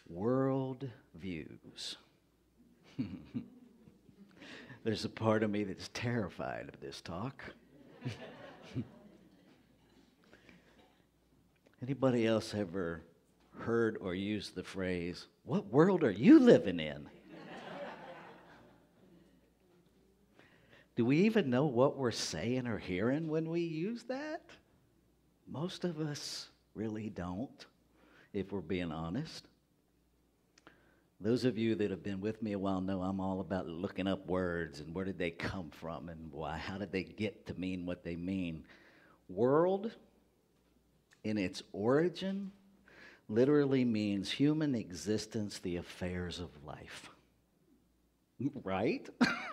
World views. There's a part of me that's terrified of this talk. Anybody else ever heard or used the phrase, "What world are you living in?" Do we even know what we're saying or hearing when we use that? Most of us really don't, if we're being honest. Those of you that have been with me a while know I'm all about looking up words and where did they come from and why, how did they get to mean what they mean. World, in its origin, literally means human existence, the affairs of life. Right?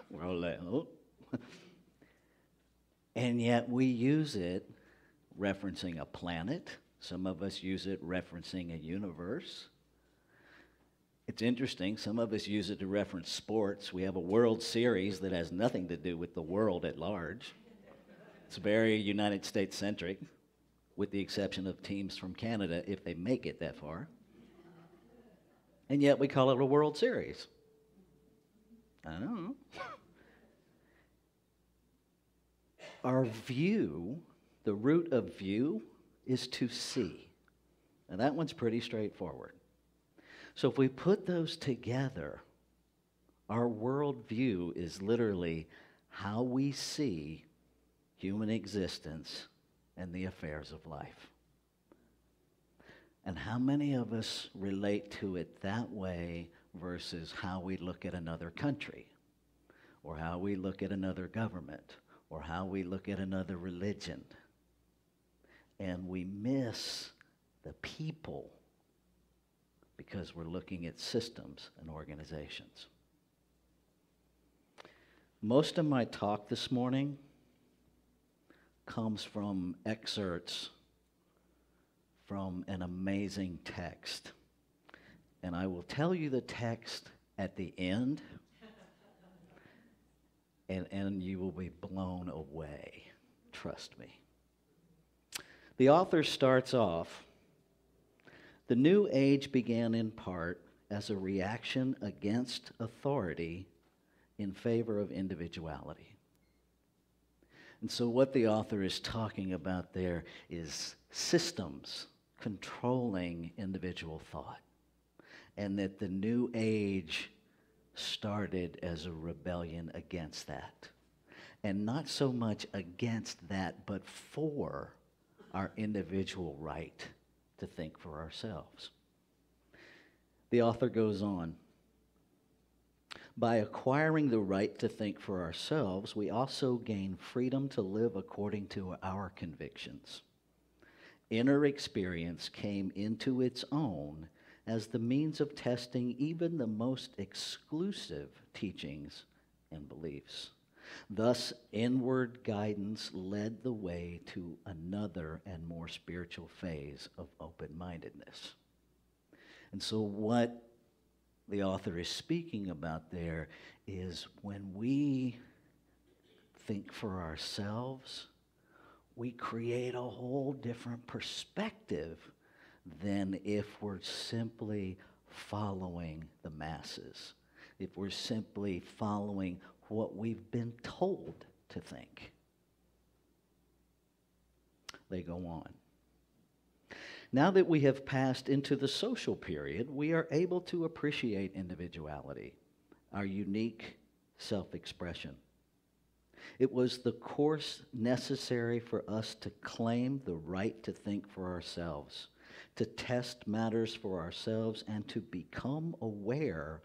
Well, and yet we use it referencing a planet. Some of us use it referencing a universe. It's interesting, some of us use it to reference sports. We have a World Series that has nothing to do with the world at large. It's very United States-centric, with the exception of teams from Canada, if they make it that far. And yet we call it a World Series. I don't know. Our view, the root of view, is to see. And that one's pretty straightforward. So if we put those together, our worldview is literally how we see human existence and the affairs of life. And how many of us relate to it that way versus how we look at another country, or how we look at another government, or how we look at another religion? And we miss the people because we're looking at systems and organizations. Most of my talk this morning comes from excerpts from an amazing text. And I will tell you the text at the end, and you will be blown away. Trust me. The author starts off, "The New Age began in part as a reaction against authority in favor of individuality." And so what the author is talking about there is systems controlling individual thought, and that the New Age started as a rebellion against that. And not so much against that, but for our individual right to think for ourselves. The author goes on, "By acquiring the right to think for ourselves, we also gain freedom to live according to our convictions. Inner experience came into its own as the means of testing even the most exclusive teachings and beliefs. Thus, inward guidance led the way to another and more spiritual phase of open-mindedness." And so what the author is speaking about there is when we think for ourselves, we create a whole different perspective than if we're simply following the masses, if we're simply following what we've been told to think. They go on. "Now that we have passed into the social period, we are able to appreciate individuality, our unique self-expression. It was the course necessary for us to claim the right to think for ourselves, to test matters for ourselves, and to become aware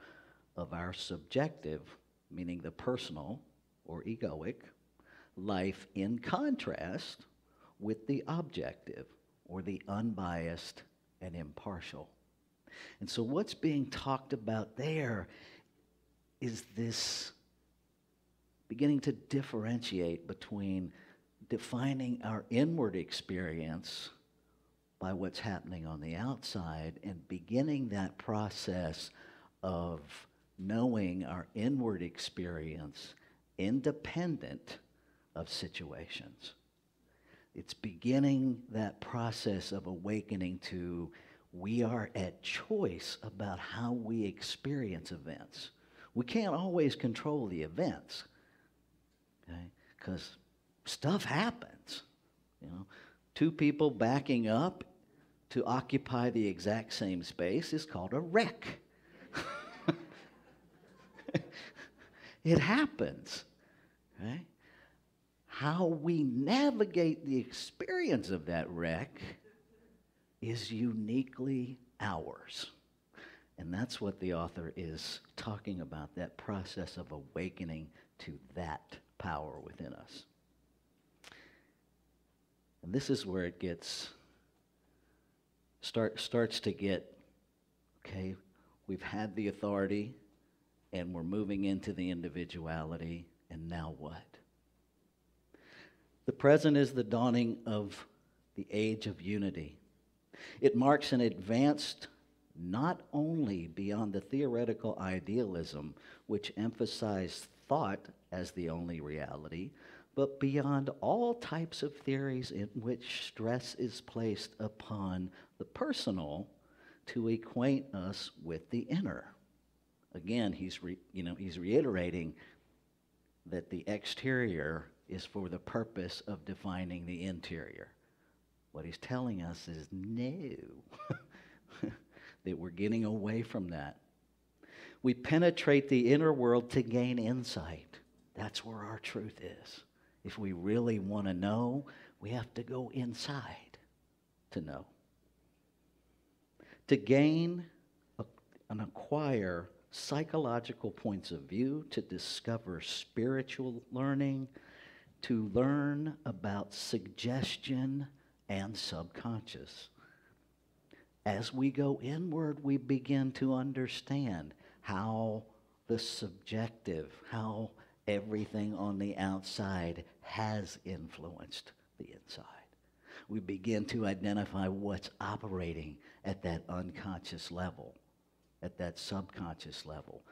of our subjective, meaning the personal or egoic, life in contrast with the objective or the unbiased and impartial." And so what's being talked about there is this beginning to differentiate between defining our inward experience by what's happening on the outside and beginning that process of knowing our inward experience independent of situations. It's beginning that process of awakening to we are at choice about how we experience events. We can't always control the events, okay? Because stuff happens. You know, two people backing up to occupy the exact same space is called a wreck. It happens, right? How we navigate the experience of that wreck is uniquely ours. And that's what the author is talking about, that process of awakening to that power within us. And this is where it gets starts to get, okay, we've had the authority and we're moving into the individuality, and now what? The present is the dawning of the age of unity. It marks an advance not only beyond the theoretical idealism which emphasized thought as the only reality, but beyond all types of theories in which stress is placed upon the personal to acquaint us with the inner. Again, he's reiterating that the exterior is for the purpose of defining the interior. What he's telling us is no, that we're getting away from that. We penetrate the inner world to gain insight. That's where our truth is. If we really want to know, we have to go inside to know. To gain and acquire psychological points of view, to discover spiritual learning, to learn about suggestion and subconscious. As we go inward, we begin to understand how the subjective, how everything on the outside has influenced the inside. We begin to identify what's operating at that unconscious level, at that subconscious level.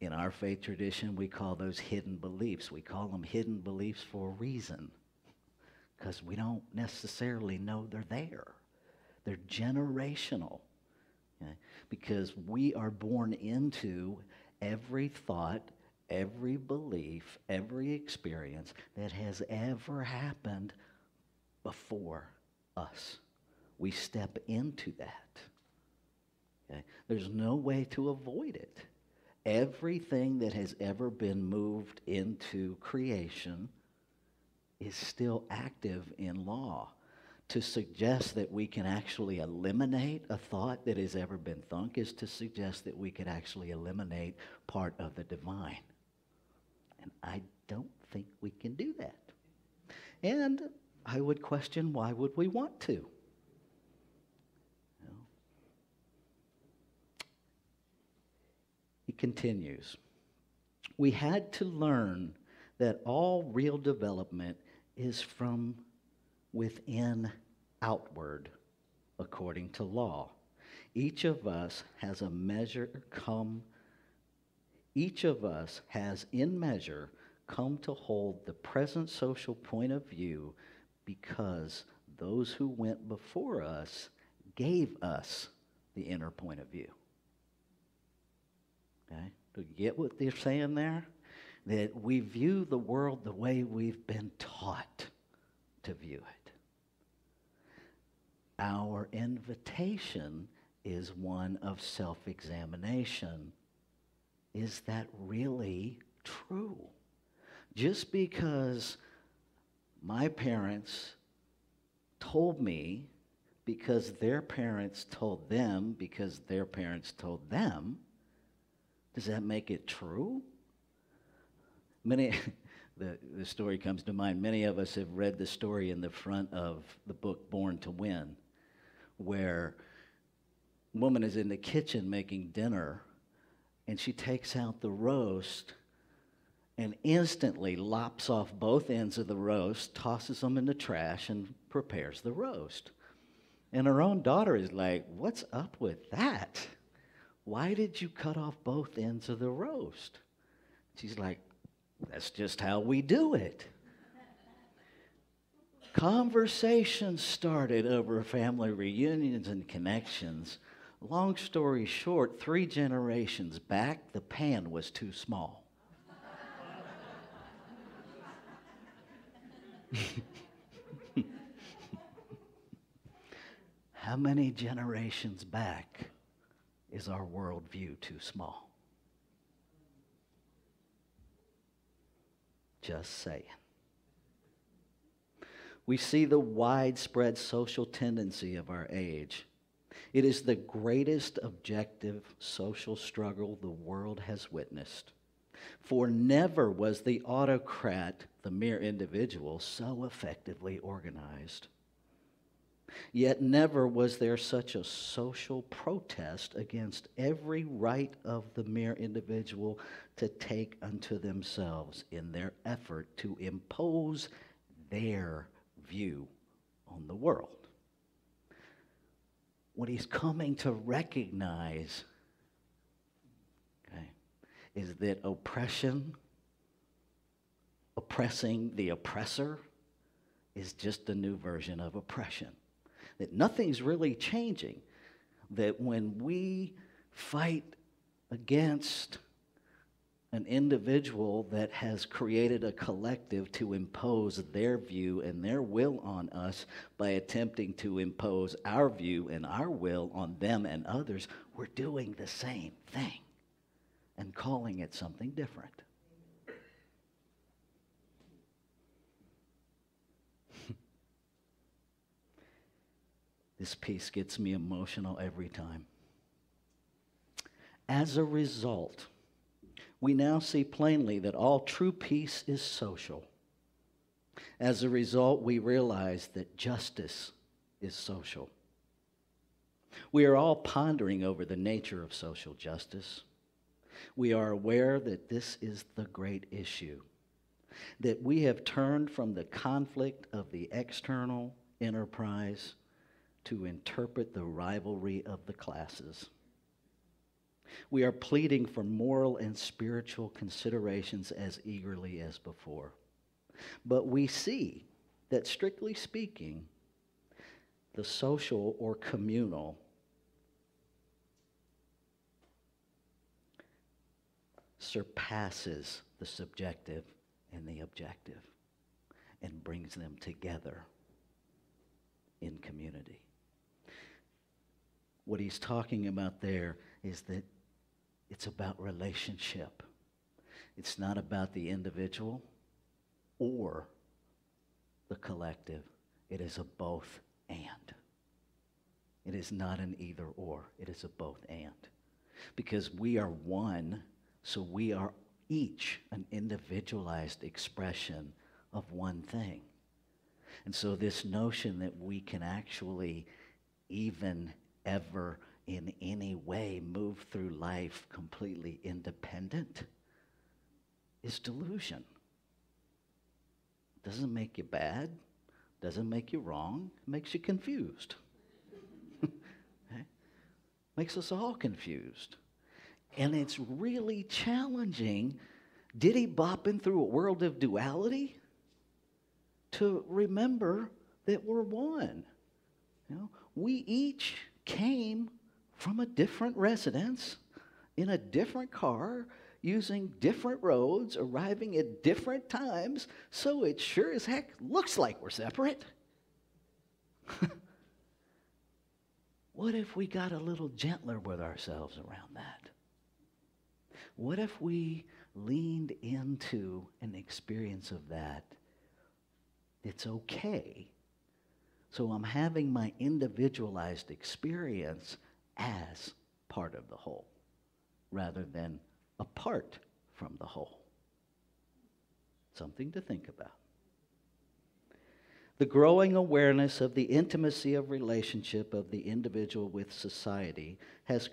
In our faith tradition, we call those hidden beliefs. We call them hidden beliefs for a reason, because we don't necessarily know they're there. They're generational, okay? Because we are born into every thought, every belief, every experience that has ever happened before us. We step into that. Okay? There's no way to avoid it. Everything that has ever been moved into creation is still active in law. To suggest that we can actually eliminate a thought that has ever been thunk is to suggest that we could actually eliminate part of the divine. And I don't think we can do that. And I would question, why would we want to? He continues, we had to learn that all real development is from within outward, according to law. Each of us has in measure come to hold the present social point of view because those who went before us gave us the inner point of view. Okay? Do you get what they're saying there? That we view the world the way we've been taught to view it. Our invitation is one of self-examination. Is that really true? Just because my parents told me, because their parents told them, because their parents told them, does that make it true? The story comes to mind. Many of us have read the story in the front of the book Born to Win, where a woman is in the kitchen making dinner, and she takes out the roast and instantly lops off both ends of the roast, tosses them in the trash, and prepares the roast. And her own daughter is like, what's up with that? Why did you cut off both ends of the roast? She's like, that's just how we do it. Conversations started over family reunions and connections. Long story short, 3 generations back, the pan was too small. How many generations back is our worldview too small? Just saying. We see the widespread social tendency of our age. It is the greatest objective social struggle the world has witnessed. For never was the autocrat, the mere individual, so effectively organized. Yet never was there such a social protest against every right of the mere individual to take unto themselves in their effort to impose their view on the world. What he's coming to recognize, okay, is that oppression, oppressing the oppressor, is just a new version of oppression. That nothing's really changing. That when we fight against an individual that has created a collective to impose their view and their will on us by attempting to impose our view and our will on them and others, we're doing the same thing and calling it something different. This piece gets me emotional every time. As a result, we now see plainly that all true peace is social. As a result, we realize that justice is social. We are all pondering over the nature of social justice. We are aware that this is the great issue, that we have turned from the conflict of the external enterprise to interpret the rivalry of the classes. We are pleading for moral and spiritual considerations as eagerly as before. But we see that, strictly speaking, the social or communal surpasses the subjective and the objective and brings them together in community. What he's talking about there is that it's about relationship. It's not about the individual or the collective. It is a both and. It is not an either or. It is a both and. Because we are one, so we are each an individualized expression of one thing. And so this notion that we can actually even ever in any way move through life completely independent is delusion. Doesn't make you bad, doesn't make you wrong, it makes you confused. Okay? Makes us all confused. And it's really challenging, diddy-bopping through a world of duality, to remember that we're one. You know, we each came from a different residence, in a different car, using different roads, arriving at different times, so it sure as heck looks like we're separate. What if we got a little gentler with ourselves around that? What if we leaned into an experience of that? It's okay. So I'm having my individualized experience as part of the whole, rather than apart from the whole. Something to think about. The growing awareness of the intimacy of relationship of the individual with society has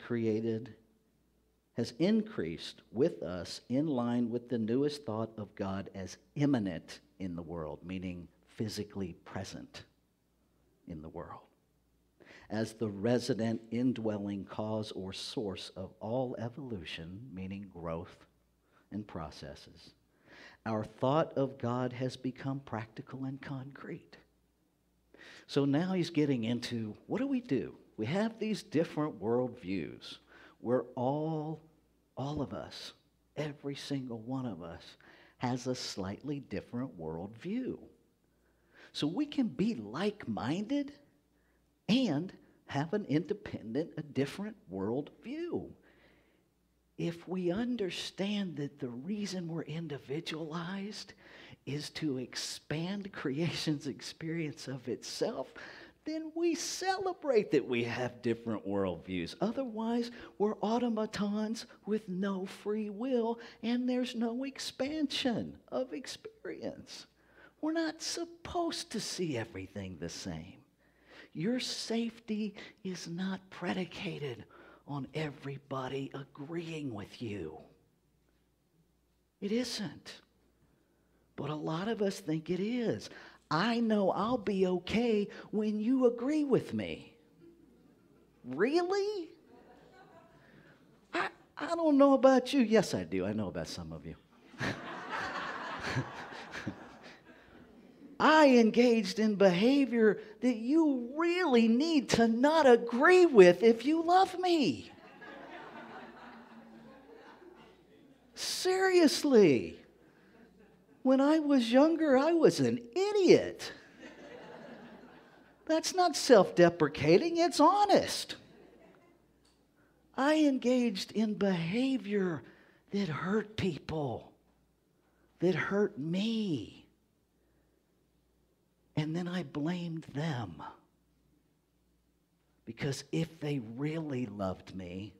increased with us in line with the newest thought of God as immanent in the world, meaning physically present in the world. as the resident indwelling cause or source of all evolution, meaning growth and processes, our thought of God has become practical and concrete. So now he's getting into, what do? We have these different worldviews. We're all of us, every single one of us, has a slightly different worldview. So we can be like-minded and have an independent, a different worldview. If we understand that the reason we're individualized is to expand creation's experience of itself, then we celebrate that we have different worldviews. Otherwise, we're automatons with no free will, and there's no expansion of experience. We're not supposed to see everything the same. Your safety is not predicated on everybody agreeing with you. It isn't. But a lot of us think it is. I know I'll be okay when you agree with me. Really? I don't know about you. Yes, I do. I know about some of you. I engaged in behavior that you really need to not agree with if you love me. Seriously. When I was younger, I was an idiot. That's not self-deprecating, it's honest. I engaged in behavior that hurt people, that hurt me. And then I blamed them. Because if they really loved me,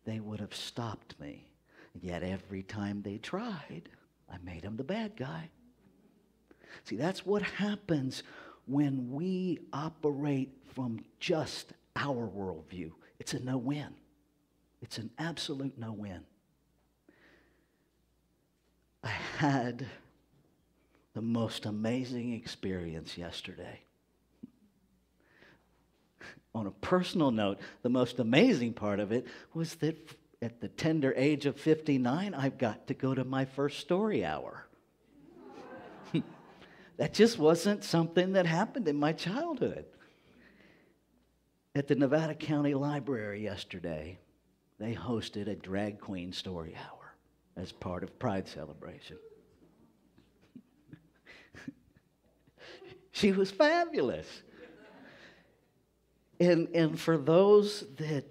they would have stopped me. Yet every time they tried, I made them the bad guy. See, that's what happens when we operate from just our worldview. It's a no-win. It's an absolute no-win. I had the most amazing experience yesterday. On a personal note, the most amazing part of it was that at the tender age of 59, I've got to go to my first story hour. That just wasn't something that happened in my childhood. At the Nevada County Library yesterday, they hosted a drag queen story hour as part of Pride Celebration. She was fabulous. And for those that,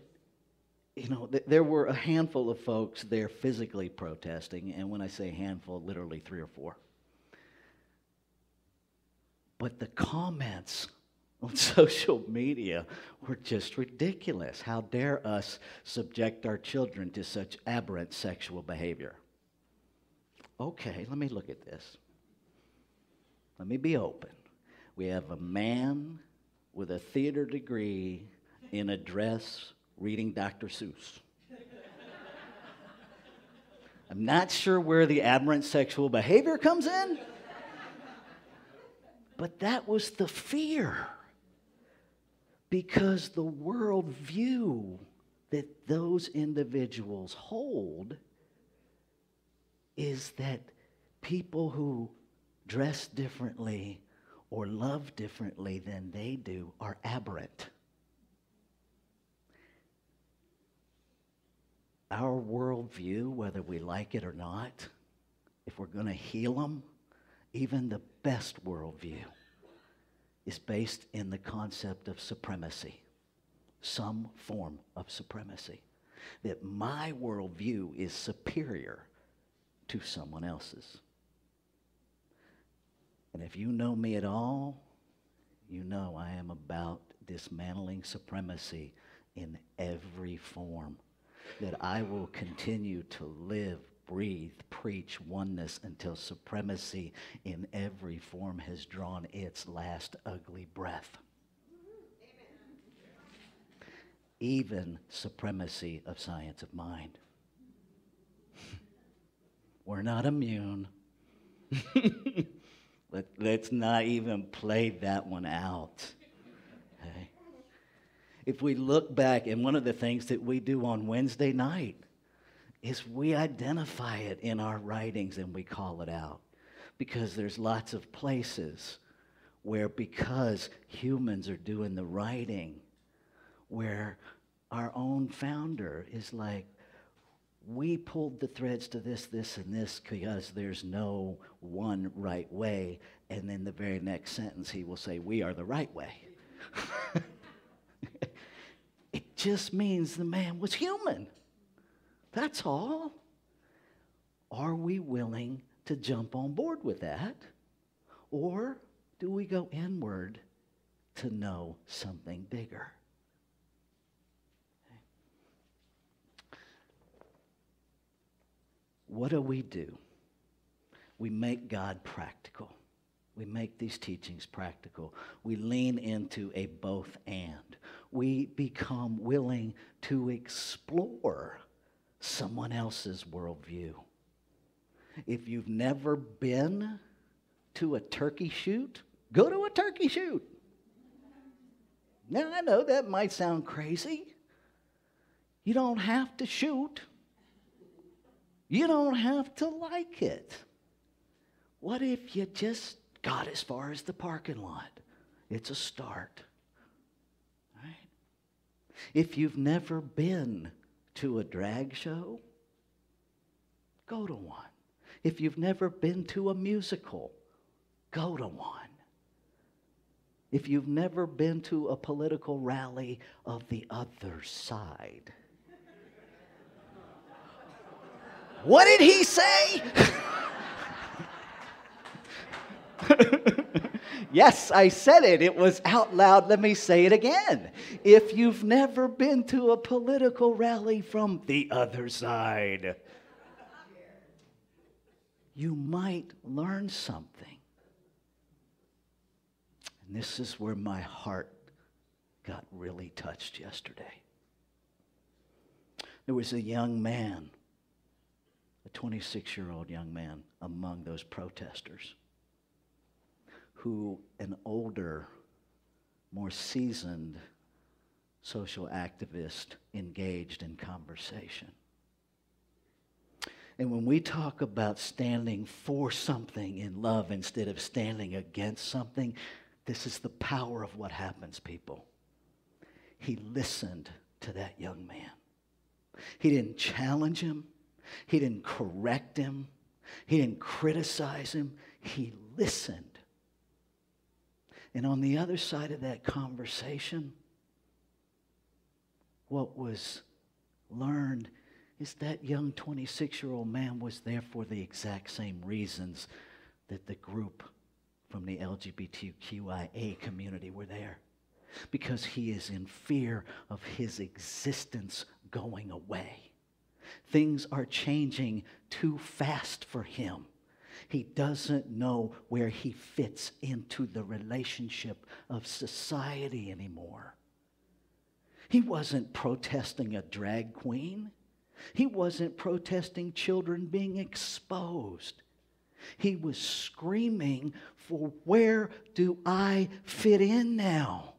there were a handful of folks there physically protesting, and when I say handful, literally 3 or 4. But the comments on social media were just ridiculous. How dare us subject our children to such aberrant sexual behavior? Okay, let me look at this. Let me be open. We have a man with a theater degree in a dress reading Dr. Seuss. I'm not sure where the aberrant sexual behavior comes in, but that was the fear. Because the worldview that those individuals hold is that people who dress differently or love differently than they do are aberrant. Our worldview, whether we like it or not, if we're going to heal them, even the best worldview is based in the concept of supremacy, some form of supremacy, that my worldview is superior to someone else's. And if you know me at all, you know I am about dismantling supremacy in every form, that I will continue to live, breathe, preach oneness until supremacy in every form has drawn its last ugly breath. Amen. Even supremacy of science of mind. We're not immune. Let's not even play that one out. Okay? If we look back, and one of the things that we do on Wednesday night is we identify it in our writings and we call it out. Because there's lots of places where, because humans are doing the writing, where our own founder is like, we pulled the threads to this, this, and this because there's no one right way. And then the very next sentence he will say, we are the right way. It just means the man was human. That's all. Are we willing to jump on board with that? Or do we go inward to know something bigger? What do? We make God practical. We make these teachings practical. We lean into a both and. We become willing to explore someone else's worldview. If you've never been to a turkey shoot, go to a turkey shoot. Now, I know that might sound crazy. You don't have to shoot. You don't have to like it. What if you just got as far as the parking lot? It's a start. Right? If you've never been to a drag show, go to one. If you've never been to a musical, go to one. If you've never been to a political rally of the other side. What did he say? Yes, I said it. It was out loud. Let me say it again. If you've never been to a political rally from the other side, you might learn something. And this is where my heart got really touched yesterday. There was a young man, a 26-year-old young man among those protesters, who an older, more seasoned social activist engaged in conversation. And when we talk about standing for something in love instead of standing against something, this is the power of what happens, people. He listened to that young man. He didn't challenge him. He didn't correct him. He didn't criticize him. He listened. And on the other side of that conversation, what was learned is that young 26-year-old man was there for the exact same reasons that the group from the LGBTQIA community were there. Because he is in fear of his existence going away. Things are changing too fast for him. He doesn't know where he fits into the relationship of society anymore. He wasn't protesting a drag queen. He wasn't protesting children being exposed. He was screaming for, where do I fit in now?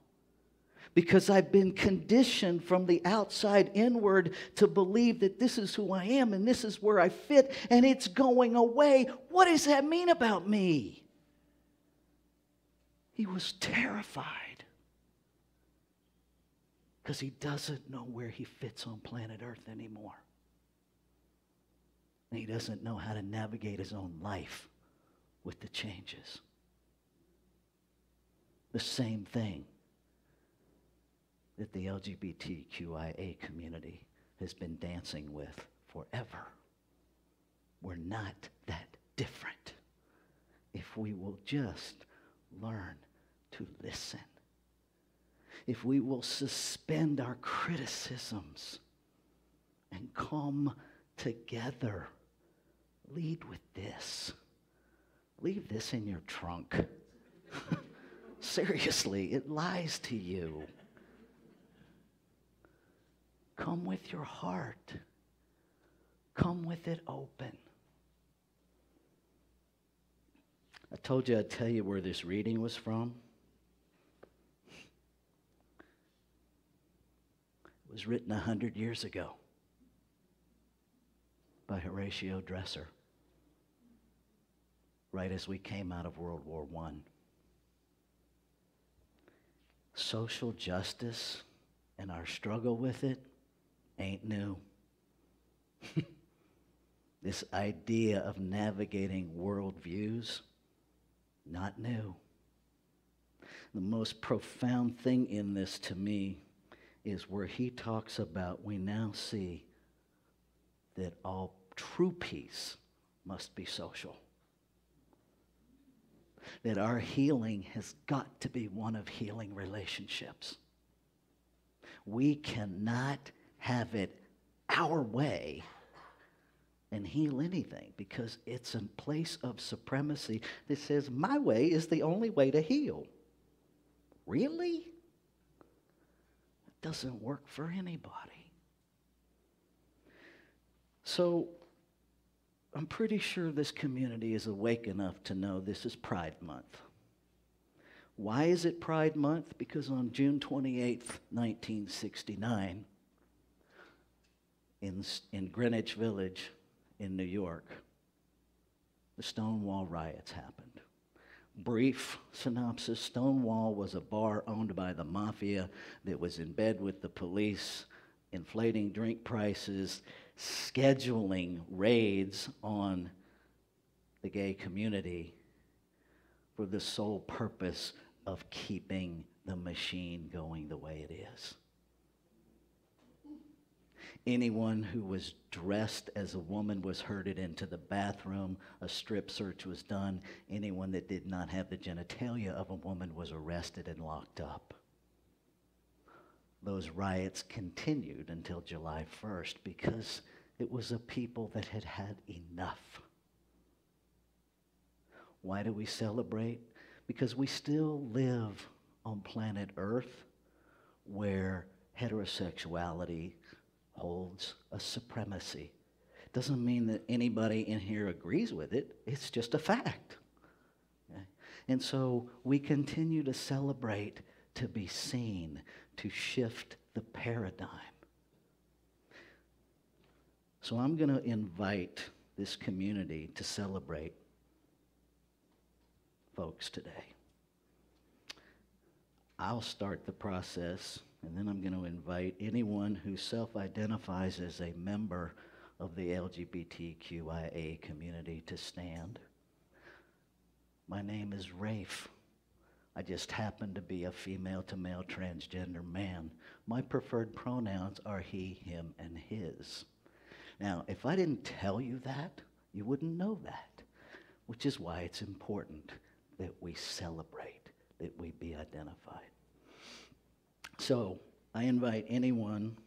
Because I've been conditioned from the outside inward to believe that this is who I am and this is where I fit and it's going away. What does that mean about me? He was terrified because he doesn't know where he fits on planet Earth anymore. And he doesn't know how to navigate his own life with the changes. The same thing that the LGBTQIA community has been dancing with forever. We're not that different if we will just learn to listen. If we will suspend our criticisms and come together. Lead with this. Leave this in your trunk. Seriously, it lies to you. Come with your heart. Come with it open. I told you I'd tell you where this reading was from. It was written 100 years ago by Horatio Dresser, right as we came out of World War I. Social justice and our struggle with it ain't new. This idea of navigating worldviews, not new. The most profound thing in this to me is where he talks about we now see that all true peace must be social. That our healing has got to be one of healing relationships. We cannot have it our way and heal anything because it's a place of supremacy that says my way is the only way to heal. Really? It doesn't work for anybody. So I'm pretty sure this community is awake enough to know this is Pride Month. Why is it Pride Month? Because on June 28th, 1969, in Greenwich Village in New York, the Stonewall riots happened. Brief synopsis: Stonewall was a bar owned by the mafia that was in bed with the police, inflating drink prices, scheduling raids on the gay community for the sole purpose of keeping the machine going the way it is. Anyone who was dressed as a woman was herded into the bathroom. A strip search was done. Anyone that did not have the genitalia of a woman was arrested and locked up. Those riots continued until July 1st because it was a people that had had enough. Why do we celebrate? Because we still live on planet Earth where heterosexuality holds a supremacy. Doesn't mean that anybody in here agrees with it. It's just a fact. Okay? And so we continue to celebrate to be seen, to shift the paradigm. So I'm going to invite this community to celebrate folks today. I'll start the process, and then I'm going to invite anyone who self-identifies as a member of the LGBTQIA community to stand. My name is Rafe. I just happen to be a female-to-male transgender man. My preferred pronouns are he, him, and his. Now, if I didn't tell you that, you wouldn't know that, which is why it's important that we celebrate, that we be identified. So I invite anyone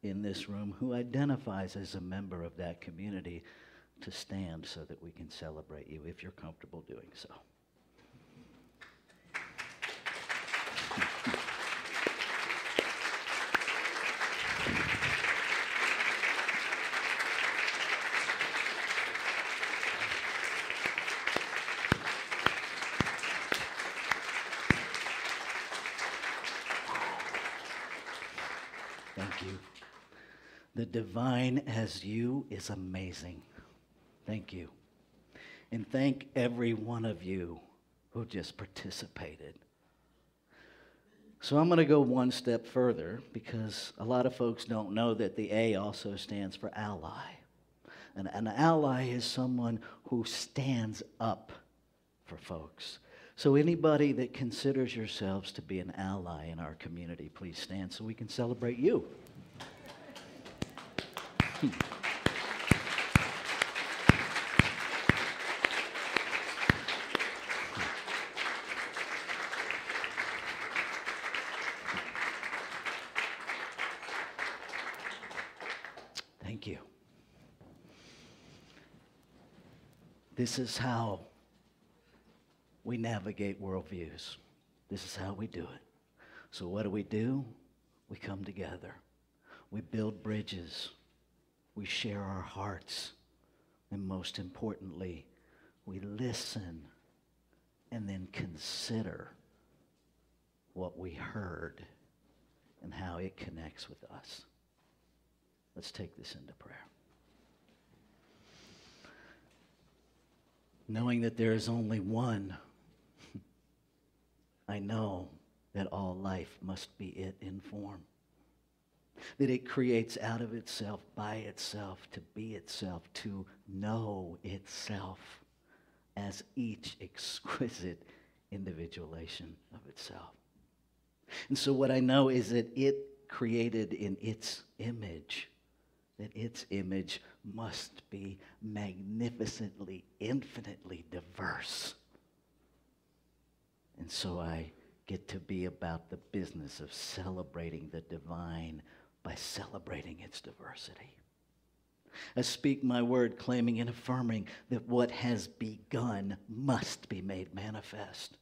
in this room who identifies as a member of that community to stand so that we can celebrate you if you're comfortable doing so. Thank you. The divine as you is amazing. Thank you. And thank every one of you who just participated. So I'm going to go one step further because a lot of folks don't know that the A also stands for ally. And an ally is someone who stands up for folks. So anybody that considers yourselves to be an ally in our community, please stand so we can celebrate you. Thank you. This is how we navigate worldviews. This is how we do it. So what do? We come together. We build bridges. We share our hearts. And most importantly, we listen and then consider what we heard and how it connects with us. Let's take this into prayer. Knowing that there is only one, I know that all life must be it in form. That it creates out of itself, by itself, to be itself, to know itself as each exquisite individuation of itself. And so what I know is that it created in its image, that its image must be magnificently, infinitely diverse. And so I get to be about the business of celebrating the divine by celebrating its diversity. I speak my word, claiming and affirming that what has begun must be made manifest.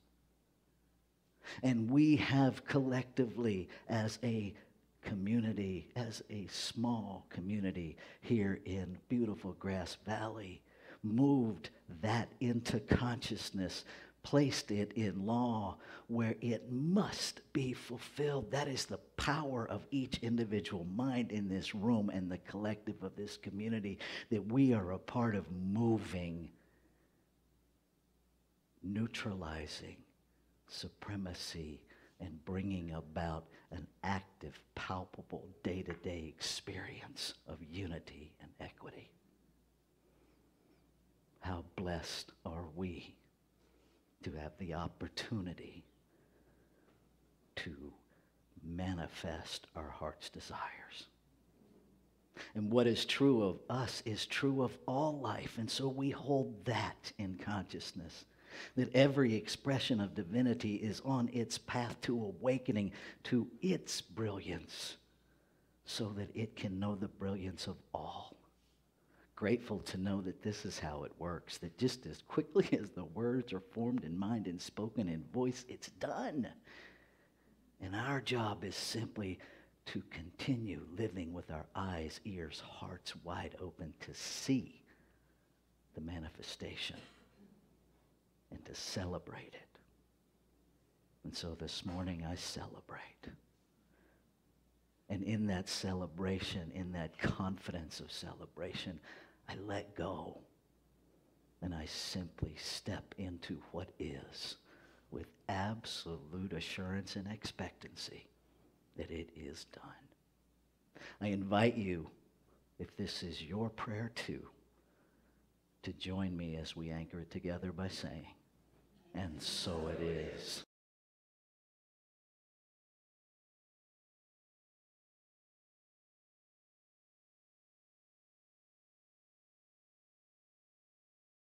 And we have collectively, as a community, as a small community here in beautiful Grass Valley, moved that into consciousness, placed it in law where it must be fulfilled. That is the power of each individual mind in this room and the collective of this community, that we are a part of moving, neutralizing supremacy and bringing about an active, palpable, day-to-day experience of unity and equity. How blessed are we to have the opportunity to manifest our heart's desires. And what is true of us is true of all life, and so we hold that in consciousness, that every expression of divinity is on its path to awakening to its brilliance so that it can know the brilliance of all. Grateful to know that this is how it works, that just as quickly as the words are formed in mind and spoken in voice, it's done. And our job is simply to continue living with our eyes, ears, hearts wide open to see the manifestation and to celebrate it. And so this morning I celebrate. And in that celebration, in that confidence of celebration, I let go and I simply step into what is with absolute assurance and expectancy that it is done. I invite you, if this is your prayer too, to join me as we anchor it together by saying, and so it is.